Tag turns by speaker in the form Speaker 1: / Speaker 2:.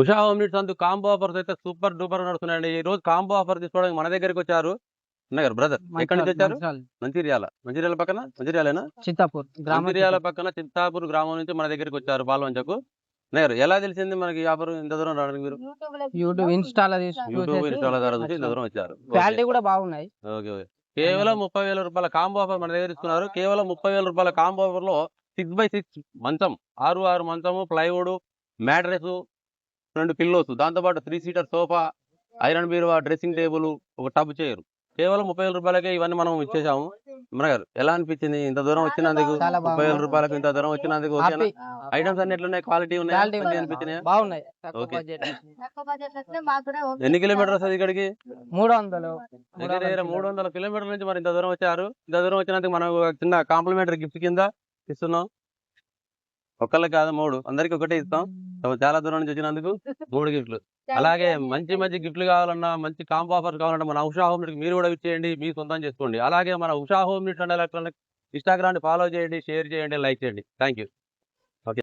Speaker 1: Usha home needs అందు combo offers అయితే super duper నడుస్తున్నాయండి. ఈ రోజు కాంబో ఆఫర్ తీసుకోవడానికి మన దగ్గరికి వచ్చారు అన్న గారు బ్రదర్. ఎక్కడి నుంచి వచ్చారు? మంచిర్యాల. మంచిర్యాల పక్కన మంచిర్యాలేనా?
Speaker 2: చిత్తాపూర్
Speaker 1: మంచిర్యాల పక్కన చింతాపూర్ గ్రామం నుంచి మన దగ్గరికి వచ్చారు పాల్వంచకు. అన్న గారు ఎలా తెలిసింది మనకి ఈ ఆఫర్ ఇంత దూరం రావడానికి మీరు?
Speaker 2: యూట్యూబ్ ఇన్స్టాలో
Speaker 1: యూట్యూబ్ ఇన్స్టాల ద్వారా చూసి ఇంత దూరం వచ్చారు.
Speaker 2: క్వాలిటీ కూడా బాగున్నాయి.
Speaker 1: Okay okay. కేవలం 30,000 రూపాయల కాంబో ఆఫర్ మన దగ్గర ఇస్తున్నారు. కేవలం 30,000 రూపాయల కాంబో ఆఫర్ లో 6x6 మంచం 6x6 మంచము, ప్లైవుడ్, మ్యాట్రెస్, 2 పిల్లోస్, దాంతో పాటు 3 సీటర్ సోఫా, ఐరన్ బీరువా, డ్రెస్సింగ్ టేబుల్, ఒక టబ్ చైర్ కేవలం 30,000 రూపాయలకే ఇవన్నీ మనం ఇచ్చేసాము. మన గారు ఎలా అనిపించింది ఇంత దూరం వచ్చినందుకు? 30,000 రూపాయలకు ఇంత దూరం వచ్చినందుకు ఓకేనా? ఐటమ్స్ అన్ని ఎట్లున్నాయి? క్వాలిటీ ఉన్నాయి అనిపించినాయి?
Speaker 2: బాగున్నాయి.
Speaker 1: ఓకే. ఎన్ని కిలోమీటర్స్ అది ఇక్కడికి?
Speaker 2: 300
Speaker 1: 300 కిలోమీటర్ల నుంచి మరి ఇంత దూరం వచ్చారు. ఇంత దూరం వచ్చినందుకు మనం చిన్న కాంప్లిమెంటరీ గిఫ్ట్ కింద ఇస్తున్నాం. ఒక్కళ్ళకి కాదు 3, అందరికి ఒకటే ఇస్తాం. చాలా దూరం నుంచి వచ్చినందుకు 3 గిఫ్ట్లు. అలాగే మంచి మంచి గిఫ్ట్లు కావాలన్నా, మంచి కాంబో ఆఫర్స్ కావాలన్నా మన ఉషా హోమ్ నీడ్స్ మీరు కూడా ఇచ్చేయండి, మీ సొంతం చేసుకోండి. అలాగే మన Usha home needs and electronic Instagram follow చేయండి, షేర్ చేయండి, లైక్ చేయండి. Thank you.